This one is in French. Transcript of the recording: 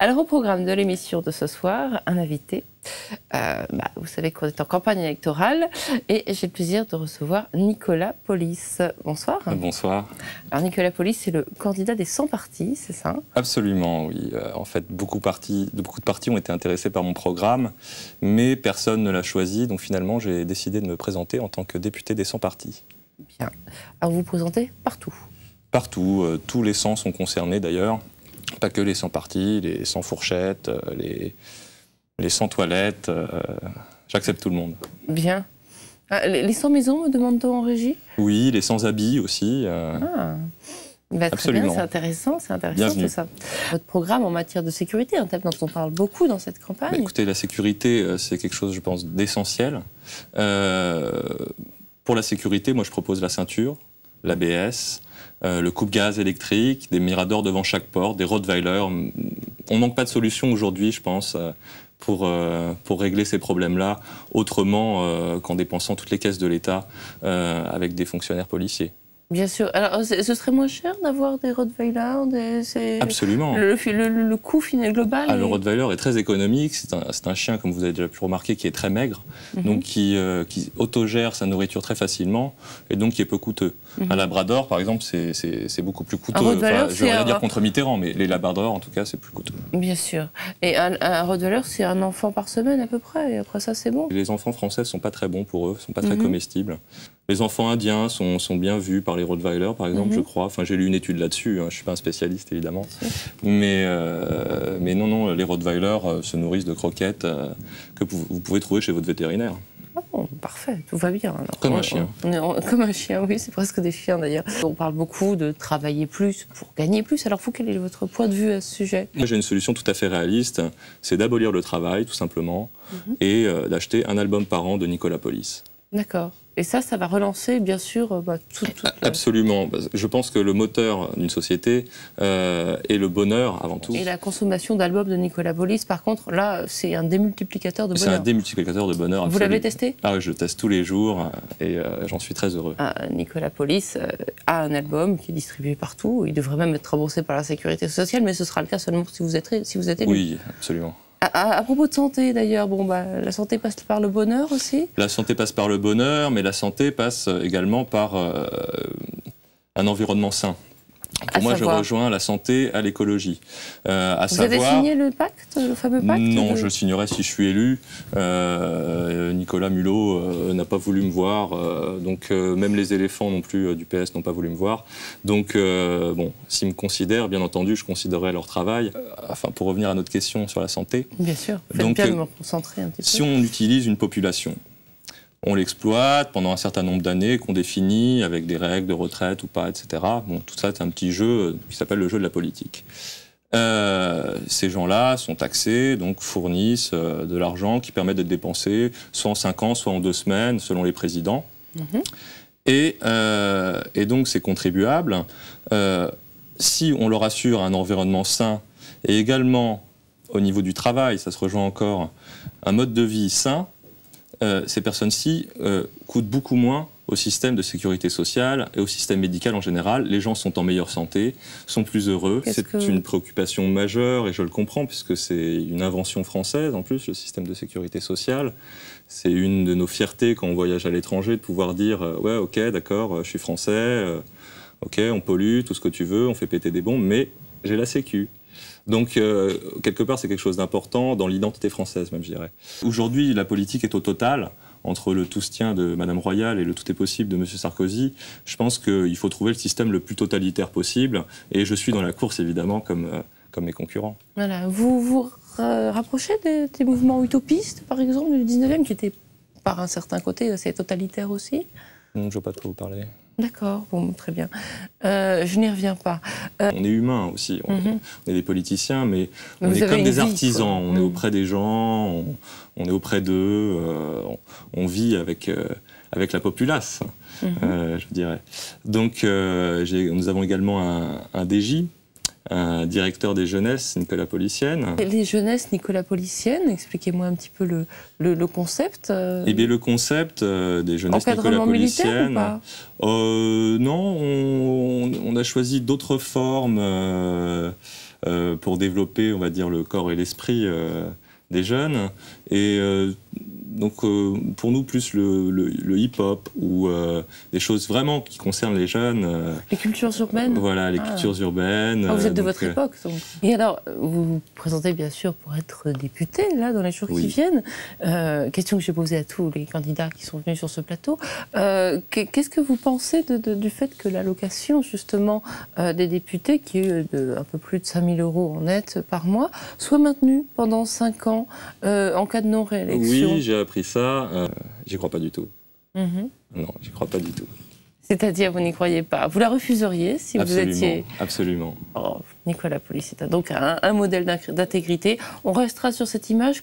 Alors au programme de l'émission de ce soir, un invité. Vous savez qu'on est en campagne électorale et j'ai le plaisir de recevoir Nicolas Paulis. Bonsoir. Bonsoir. Alors Nicolas Paulis, c'est le candidat des 100 partis, c'est ça? Absolument, oui. En fait, beaucoup de partis ont été intéressés par mon programme, mais personne ne l'a choisi. Donc finalement, j'ai décidé de me présenter en tant que député des 100 partis. Bien. Alors vous vous présentez partout? Partout. Tous les 100 sont concernés d'ailleurs. Pas que les 100 partis, les 100 fourchettes, les 100 toilettes. J'accepte tout le monde. Bien. Les 100 maisons, me demande-t-on en régie? Oui, les 100 habits aussi. Très bien, c'est intéressant Bienvenue. tout ça. Votre programme en matière de sécurité, un thème dont on parle beaucoup dans cette campagne. Écoutez, la sécurité, c'est quelque chose, je pense, d'essentiel. Pour la sécurité, moi je propose la ceinture, l'ABS, le coupe-gaz électrique, des miradors devant chaque porte, des Rottweiler. On ne manque pas de solutions aujourd'hui, je pense, pour régler ces problèmes-là, autrement qu'en dépensant toutes les caisses de l'État avec des fonctionnaires policiers. Bien sûr. Alors, ce serait moins cher d'avoir des Rottweiler Absolument. Le coût final global Le Rottweiler est très économique. C'est un chien, comme vous avez déjà pu remarquer, qui est très maigre, donc qui autogère sa nourriture très facilement, et donc qui est peu coûteux. Un Labrador, par exemple, c'est beaucoup plus coûteux. Je ne veux rien dire contre Mitterrand, mais les Labradors, en tout cas, c'est plus coûteux. Bien sûr. Et un Rottweiler, c'est un enfant par semaine à peu près, et après ça, c'est bon. Les enfants français ne sont pas très bons pour eux, ne sont pas très comestibles. Les enfants indiens sont bien vus par les Rottweiler, par exemple, je crois. Enfin, j'ai lu une étude là-dessus, je ne suis pas un spécialiste, évidemment. Mais non, les Rottweiler se nourrissent de croquettes que vous pouvez trouver chez votre vétérinaire. Ah bon, parfait, tout va bien. Alors. Comme un chien. Comme un chien, oui, c'est presque des chiens d'ailleurs. On parle beaucoup de travailler plus pour gagner plus. Alors vous, quel est votre point de vue à ce sujet? Moi, j'ai une solution tout à fait réaliste, c'est d'abolir le travail, tout simplement, et d'acheter un album par an de Nicolas Paulis. D'accord. Et ça va relancer, bien sûr, Absolument. Je pense que le moteur d'une société est le bonheur, avant tout. Et la consommation d'albums de Nicolas Paulis, par contre, là, c'est un démultiplicateur de bonheur. C'est un démultiplicateur de bonheur, absolument. Vous l'avez testé? Ah oui, je le teste tous les jours, et j'en suis très heureux. Nicolas Paulis a un album qui est distribué partout. Il devrait même être remboursé par la Sécurité sociale, mais ce sera le cas seulement si vous êtes élu. Oui, absolument. À propos de santé, d'ailleurs, la santé passe par le bonheur aussi? La santé passe par le bonheur, mais la santé passe également par un environnement sain. Pour moi, je rejoins la santé à l'écologie. Vous avez signé le pacte, le fameux pacte? Non, je le signerai si je suis élu. Nicolas Mulot n'a pas voulu me voir, donc même les éléphants non plus du PS n'ont pas voulu me voir. Donc, bon, s'ils me considèrent, bien entendu, je considérerai leur travail. Enfin, pour revenir à notre question sur la santé. Bien sûr, faites bien de me concentrer un petit peu. Si on utilise une population, on l'exploite pendant un certain nombre d'années qu'on définit avec des règles de retraite ou pas, etc. Bon, tout ça, c'est un petit jeu qui s'appelle le jeu de la politique. Ces gens-là sont taxés, donc fournissent de l'argent qui permet d'être dépensé soit en 5 ans, soit en 2 semaines, selon les présidents. Et donc, ces contribuables, si on leur assure un environnement sain et également, au niveau du travail, ça se rejoint encore, un mode de vie sain, ces personnes-ci coûtent beaucoup moins au système de sécurité sociale et au système médical en général. Les gens sont en meilleure santé, sont plus heureux. C'est une préoccupation majeure et je le comprends puisque c'est une invention française en plus, le système de sécurité sociale. C'est une de nos fiertés quand on voyage à l'étranger de pouvoir dire ouais, ok, d'accord, je suis français, ok, on pollue, tout ce que tu veux, on fait péter des bombes, mais j'ai la sécu. Donc, quelque part, c'est quelque chose d'important dans l'identité française, même, je dirais. Aujourd'hui, la politique est au total, entre le tout se tient de Madame Royal et le tout est possible de Monsieur Sarkozy. Je pense qu'il faut trouver le système le plus totalitaire possible, et je suis dans la course, évidemment, comme mes concurrents. Voilà. Vous vous rapprochez des mouvements utopistes, par exemple, du 19e, qui étaient, par un certain côté, assez totalitaires aussi? Je ne vois pas de quoi vous parler. D'accord, bon, très bien. Je n'y reviens pas. On est humains aussi, on est des politiciens, mais on est comme des artisans. On est auprès des gens, on est auprès d'eux, on vit avec la populace, je dirais. Donc, nous avons également un DJ, un directeur des jeunesses, Nicolas Paulicienne. Les jeunesses Nicolas Paulicienne, expliquez-moi un petit peu le concept. Eh bien, le concept des jeunesses Nicolas Paulicienne. Non, on a choisi d'autres formes pour développer, on va dire, le corps et l'esprit des jeunes. Et donc, pour nous, plus le hip-hop ou des choses vraiment qui concernent les jeunes. Les cultures urbaines. Voilà, les cultures urbaines. Vous êtes de votre époque, donc. Et alors, vous vous présentez bien sûr pour être député, là, dans les jours qui viennent. Question que j'ai posée à tous les candidats qui sont venus sur ce plateau. Qu'est-ce que vous pensez du fait que l'allocation, justement, des députés, qui est un peu plus de 5 000 € en net par mois, soit maintenue pendant 5 ans en cas de non-réélection? Oui, j'ai appris ça. J'y crois pas du tout. Non, j'y crois pas du tout. C'est-à-dire, vous n'y croyez pas? Vous la refuseriez si vous étiez... Absolument. Oh, Nicolas Pauly, c'est donc un modèle d'intégrité. On restera sur cette image.